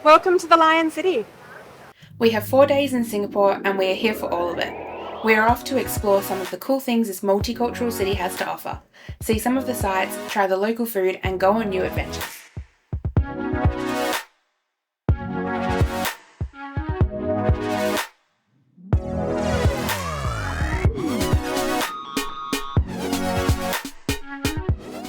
Welcome to the Lion City. We have 4 days in Singapore and we are here for all of it. We are off to explore some of the cool things this multicultural city has to offer, see some of the sights, try the local food and go on new adventures.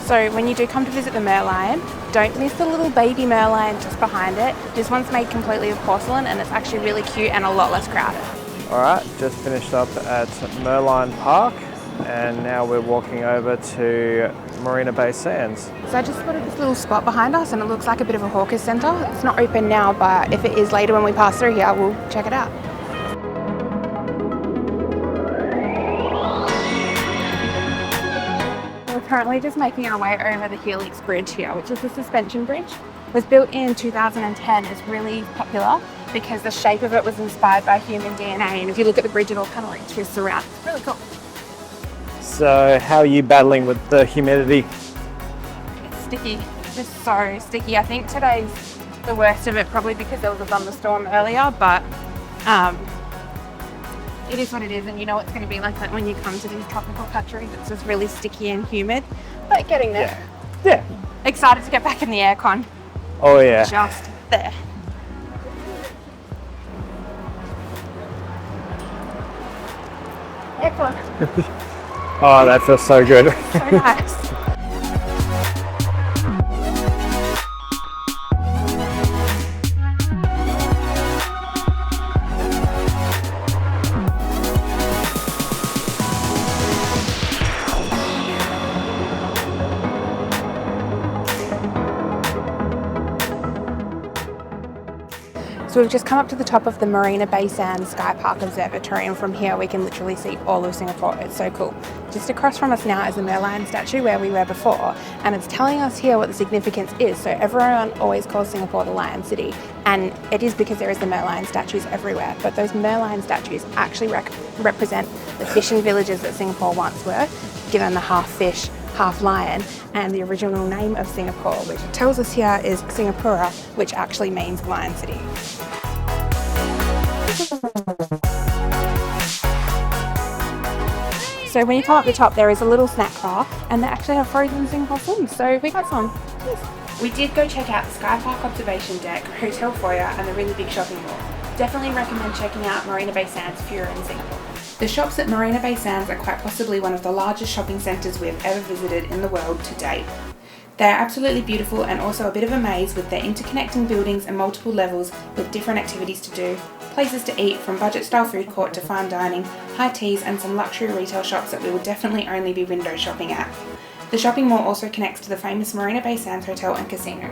So when you do come to visit the Merlion, don't miss the little baby Merlion just behind it. This one's made completely of porcelain and it's actually really cute and a lot less crowded. Alright, just finished up at Merlion Park and now we're walking over to Marina Bay Sands. So I just spotted this little spot behind us and it looks like a bit of a hawker's centre. It's not open now, but if it is later when we pass through here, we'll check it out. We're currently just making our way over the Helix Bridge here, which is a suspension bridge. It was built in 2010. It's really popular because the shape of it was inspired by human DNA. And if you look at the bridge, it all kind of like twists around. It's really cool. So how are you battling with the humidity? It's sticky. It's just so sticky. I think today's the worst of it, probably because there was a thunderstorm earlier, but it is what it is, and you know it's going to be like that when you come to these tropical countries. It's just really sticky and humid, but getting there. Yeah. Excited to get back in the aircon. Oh yeah. Just there. Aircon. Oh, that feels so good. So nice. So we've just come up to the top of the Marina Bay Sands Sky Park Observatory, and from here we can literally see all of Singapore. It's so cool. Just across from us now is the Merlion statue where we were before, and it's telling us here what the significance is. So everyone always calls Singapore the Lion City, and it is because there is the Merlion statues everywhere, but those Merlion statues actually represent the fishing villages that Singapore once were, given the half fish, half lion, and the original name of Singapore, which it tells us here is Singapura, which actually means Lion City. So when you come up the top, there is a little snack bar, and they actually have frozen Singapore Slims, so we got some. Cheers. We did go check out the Sky Park Observation Deck, Hotel Foyer and the really big shopping mall. Definitely recommend checking out Marina Bay Sands if you're in Singapore. The shops at Marina Bay Sands are quite possibly one of the largest shopping centres we've ever visited in the world to date. They are absolutely beautiful and also a bit of a maze with their interconnecting buildings and multiple levels with different activities to do, places to eat from budget style food court to fine dining, high teas and some luxury retail shops that we will definitely only be window shopping at. The shopping mall also connects to the famous Marina Bay Sands Hotel and Casino.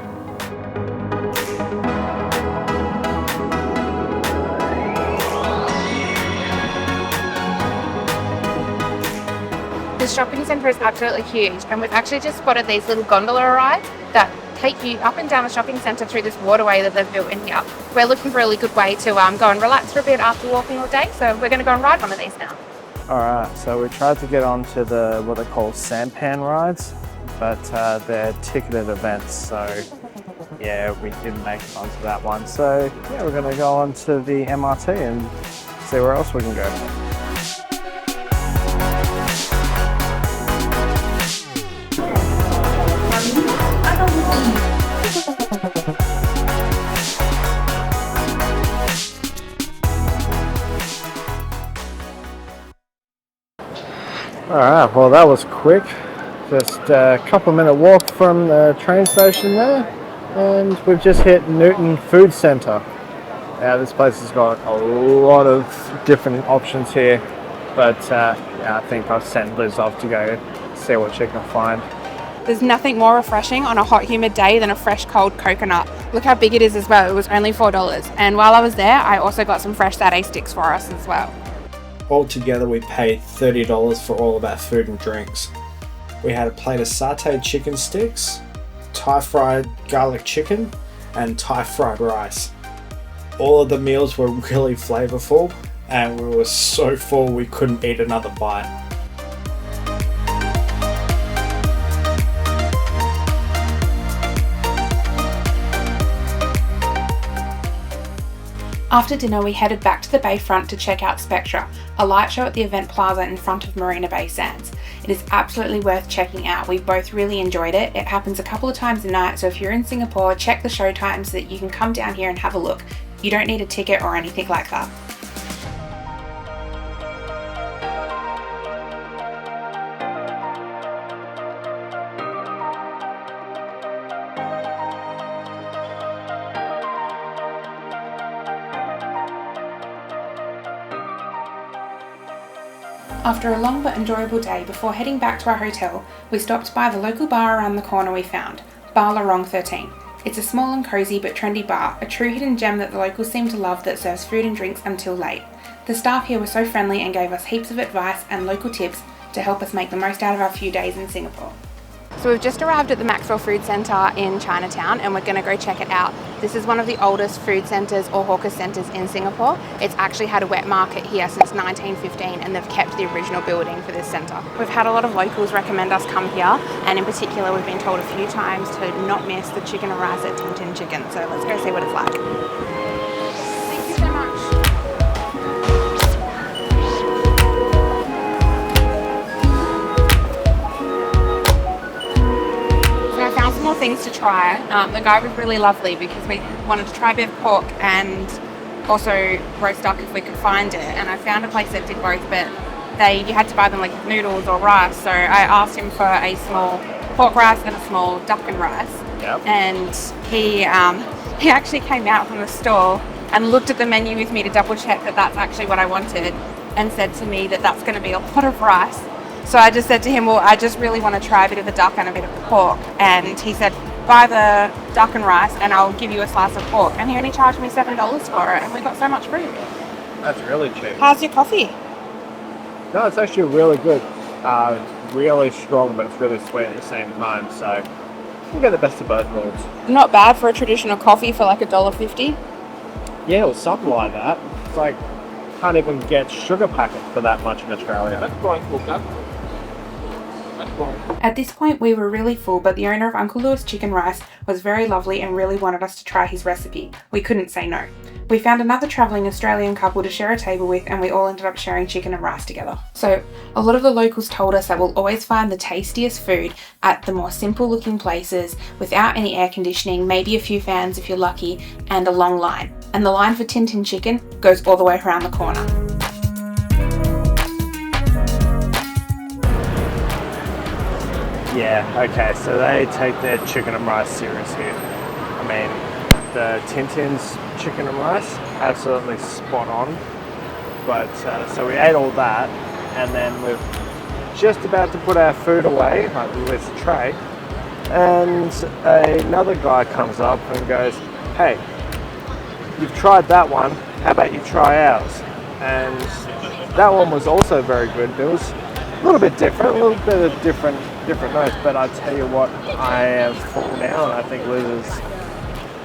The shopping centre is absolutely huge, and we've actually just spotted these little gondola rides that take you up and down the shopping centre through this waterway that they've built in here. We're looking for a really good way to go and relax for a bit after walking all day, so we're going to go and ride one of these now. Alright, so we tried to get onto the what they call sampan rides, but they're ticketed events, so yeah, we didn't make it onto that one. So yeah, we're going to go on to the MRT and see where else we can go. Alright, well that was quick. Just a couple minute walk from the train station there, and we've just hit Newton Food Centre. This place has got a lot of different options here, but yeah, I think I've sent Liz off to go see what she can find. There's nothing more refreshing on a hot, humid day than a fresh, cold coconut. Look how big it is as well. It was only $4. And while I was there, I also got some fresh satay sticks for us as well. Altogether, we paid $30 for all of our food and drinks. We had a plate of sauteed chicken sticks, Thai fried garlic chicken, and Thai fried rice. All of the meals were really flavorful, and we were so full we couldn't eat another bite. After dinner, we headed back to the bayfront to check out Spectra, a light show at the event plaza in front of Marina Bay Sands. It is absolutely worth checking out. We both really enjoyed it. It happens a couple of times a night, so if you're in Singapore, check the show times so that you can come down here and have a look. You don't need a ticket or anything like that. After a long but enjoyable day, before heading back to our hotel, we stopped by the local bar around the corner we found, Bar Lorong 13. It's a small and cosy but trendy bar, a true hidden gem that the locals seem to love that serves food and drinks until late. The staff here were so friendly and gave us heaps of advice and local tips to help us make the most out of our few days in Singapore. So we've just arrived at the Maxwell Food Centre in Chinatown and we're going to go check it out. This is one of the oldest food centres or hawker centres in Singapore. It's actually had a wet market here since 1915 and they've kept the original building for this centre. We've had a lot of locals recommend us come here, and in particular we've been told a few times to not miss the chicken and rice at Tin Chicken. So let's go see what it's like. Thank you so much. More things to try. The guy was really lovely because we wanted to try a bit of pork and also roast duck if we could find it, and I found a place that did both, but you had to buy them like noodles or rice, so I asked him for a small pork rice and a small duck and rice. Yep. And he actually came out from the store and looked at the menu with me to double check that that's actually what I wanted, and said to me that that's going to be a lot of rice. So I just said to him, well, I just really want to try a bit of the duck and a bit of the pork. And he said, buy the duck and rice and I'll give you a slice of pork. And he only charged me $7 for it, and we got so much food. That's really cheap. How's your coffee? No, it's actually really good. Really strong, but it's really sweet at the same time. So you get the best of both worlds. Not bad for a traditional coffee for like $1.50. Yeah, or something like that. It's like, can't even get sugar packet for that much in Australia. At this point we were really full, but the owner of Uncle Lewis Chicken Rice was very lovely and really wanted us to try his recipe. We couldn't say no. We found another travelling Australian couple to share a table with, and we all ended up sharing chicken and rice together. So a lot of the locals told us that we'll always find the tastiest food at the more simple looking places without any air conditioning, maybe a few fans if you're lucky, and a long line. And the line for Tin Chicken goes all the way around the corner. Yeah, okay, so they take their chicken and rice serious here. I mean, the Tintin's chicken and rice, absolutely spot on. But, so we ate all that, and then we're just about to put our food away, like with the tray, and another guy comes up and goes, hey, you've tried that one, how about you try ours? And that one was also very good. It was a little bit different, a little bit of different notes, but I tell you what, I am full now, and I think Liz is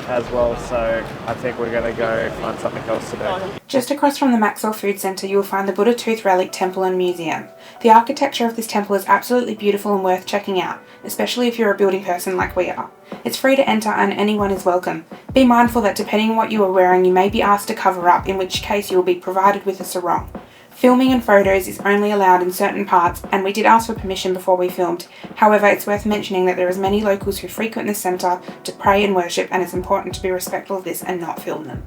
as well, so I think we're going to go find something else to do. Just across from the Maxwell Food Centre you'll find the Buddha Tooth Relic Temple and Museum. The architecture of this temple is absolutely beautiful and worth checking out, especially if you're a building person like we are. It's free to enter and anyone is welcome. Be mindful that depending on what you are wearing you may be asked to cover up, in which case you will be provided with a sarong. Filming and photos is only allowed in certain parts, and we did ask for permission before we filmed. However, it's worth mentioning that there is many locals who frequent this centre to pray and worship, and it's important to be respectful of this and not film them.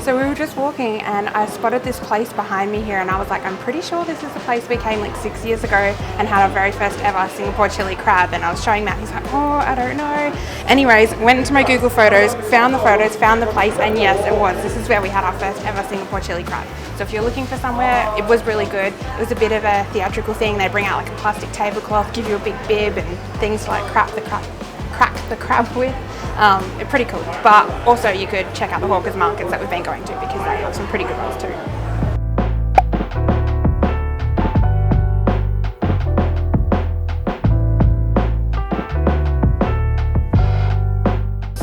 So we were just walking and I spotted this place behind me here, and I was like, I'm pretty sure this is the place we came like 6 years ago and had our very first ever Singapore chili crab, and I was showing Matt, he's like, oh, I don't know. Anyways, went into my Google photos, found the place, and yes, it was. This is where we had our first ever Singapore chili crab. So if you're looking for somewhere, it was really good. It was a bit of a theatrical thing. They bring out like a plastic tablecloth, give you a big bib and things to like crack the crab with. Pretty cool, but also you could check out the hawkers markets that we've been going to, because they have some pretty good ones too.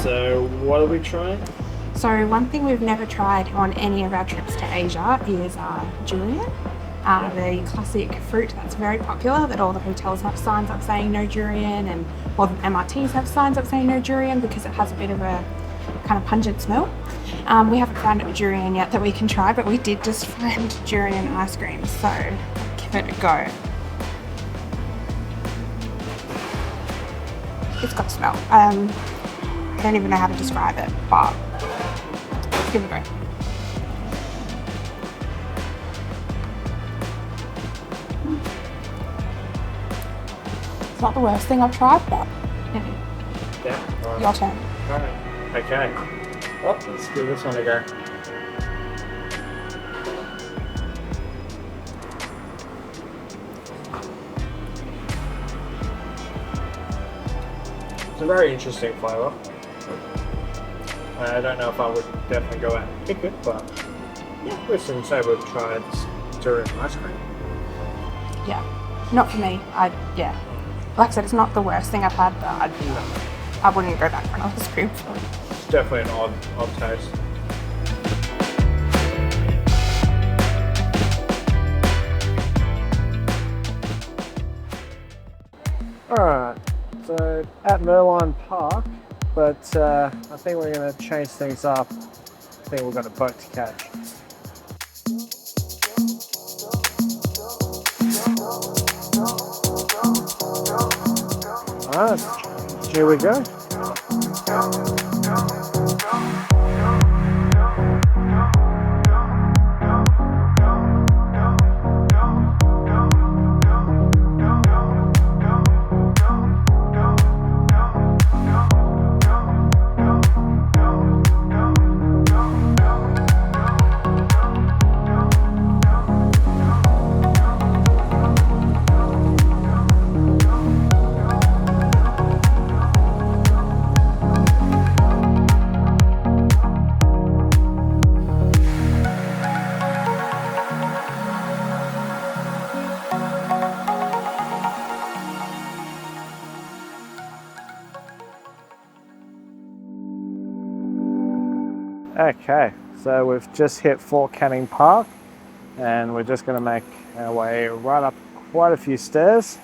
So what are we trying? So one thing we've never tried on any of our trips to Asia is durian. The classic fruit that's very popular, that all the hotels have signs up saying no durian, and all the MRTs have signs up saying no durian because it has a bit of a kind of pungent smell. We haven't found a durian yet that we can try, but we did just find durian ice cream, so give it a go. It's got a smell. I don't even know how to describe it, but let's give it a go. It's not the worst thing I've tried, but Yeah. All right. your turn. All right. Okay. Oh, let's give this one a go. It's a very interesting flavour. I don't know if I would definitely go out and pick it, but yeah, we should say we've tried durian ice cream. Yeah, not for me. Yeah, like I said, it's not the worst thing I've had, but I wouldn't go back for another spoonful. It's definitely an odd taste. Alright, so at Merlion Park, but I think we're going to change things up. I think we've got a boat to catch. Alright, here we go. Okay, so we've just hit Fort Canning Park and we're just going to make our way right up quite a few stairs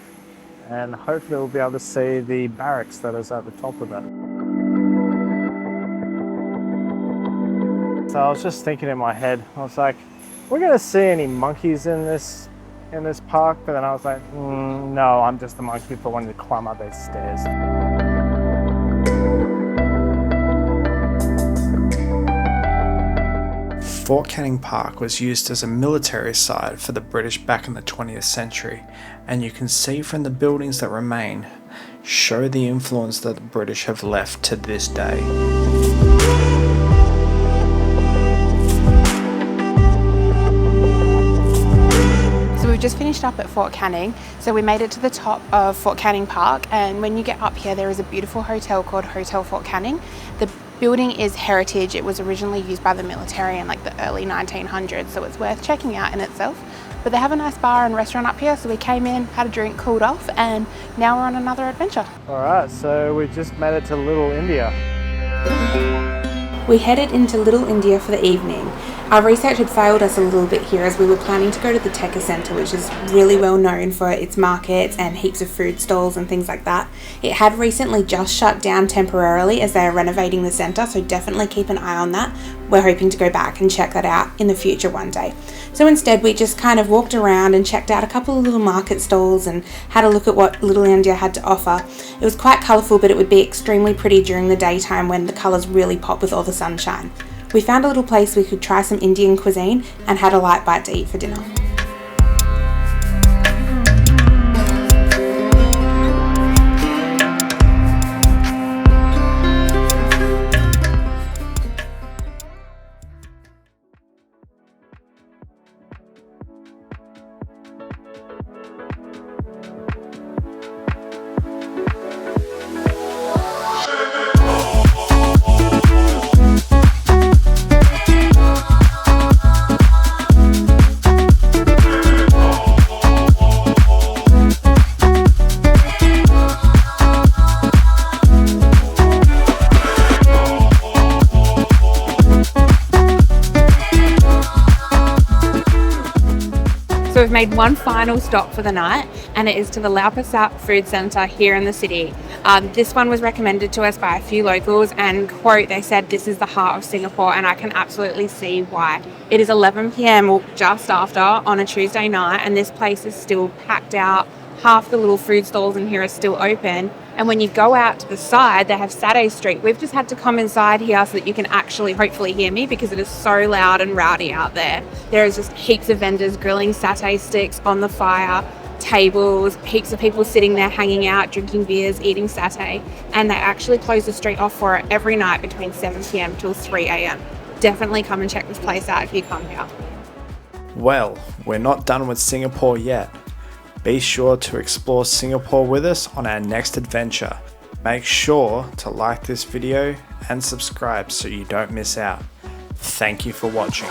and hopefully we'll be able to see the barracks that is at the top of it. So I was just thinking in my head, I was like, we're going to see any monkeys in this park, but then I was like, no, I'm just the monkey for wanting to climb up these stairs. Fort Canning Park was used as a military site for the British back in the 20th century, and you can see from the buildings that remain show the influence that the British have left to this day. So we've just finished up at Fort Canning, so we made it to the top of Fort Canning Park, and when you get up here there is a beautiful hotel called Hotel Fort Canning. The building is heritage. It was originally used by the military in like the early 1900s, so it's worth checking out in itself. But they have a nice bar and restaurant up here, so we came in, had a drink, cooled off, and now we're on another adventure. Alright, so we just made it to Little India. We headed into Little India for the evening. Our research had failed us a little bit here as we were planning to go to the Tekka Centre, which is really well known for its markets and heaps of food stalls and things like that. It had recently just shut down temporarily as they are renovating the centre, so definitely keep an eye on that. We're hoping to go back and check that out in the future one day. So instead we just kind of walked around and checked out a couple of little market stalls and had a look at what Little India had to offer. It was quite colourful, but it would be extremely pretty during the daytime when the colours really pop with all the sunshine. We found a little place we could try some Indian cuisine and had a light bite to eat for dinner. we've made one final stop for the night, and it is to the Lau Pa Sat Food Centre here in the city. This one was recommended to us by a few locals, and quote, they said this is the heart of Singapore, and I can absolutely see why. It is 11 p.m, or just after, on a Tuesday night, and this place is still packed out. Half the little food stalls in here are still open, and when you go out to the side, they have Satay Street. We've just had to come inside here so that you can actually hopefully hear me, because it is so loud and rowdy out there. There is just heaps of vendors grilling satay sticks on the fire, tables, heaps of people sitting there hanging out, drinking beers, eating satay, and they actually close the street off for it every night between 7 p.m. till 3 a.m. Definitely come and check this place out if you come here. Well, we're not done with Singapore yet. Be sure to explore Singapore with us on our next adventure. Make sure to like this video and subscribe so you don't miss out. Thank you for watching.